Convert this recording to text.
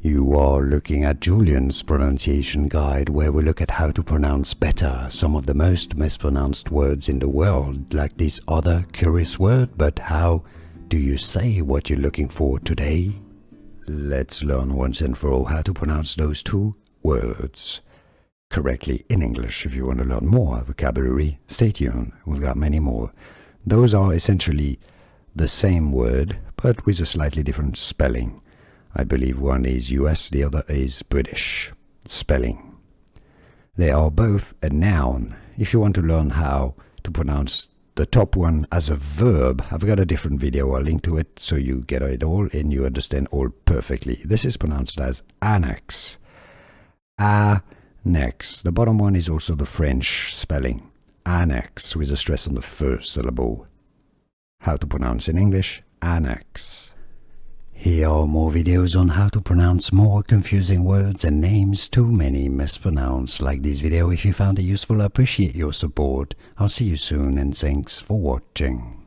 You are looking at Julian's pronunciation guide, where we look at how to pronounce better some of the most mispronounced words in the world, like this other curious word. But how do you say what you're looking for today? Let's learn once and for all how to pronounce those two words correctly in English. If you want to learn more vocabulary, stay tuned. We've got many more. Those are essentially the same word, but with a slightly different spelling. I believe one is US, the other is British spelling. They are both a noun. If you want to learn how to pronounce the top one as a verb, I've got a different video. I'll link to it so you get it all and you understand all perfectly. This is pronounced as Annexe. Annexe. The bottom one is also the French spelling. Annexe, with a stress on the first syllable. How to pronounce in English? Annexe. Here are more videos on how to pronounce more confusing words and names too many mispronounced. Like this video if you found it useful. I appreciate your support. I'll see you soon and thanks for watching.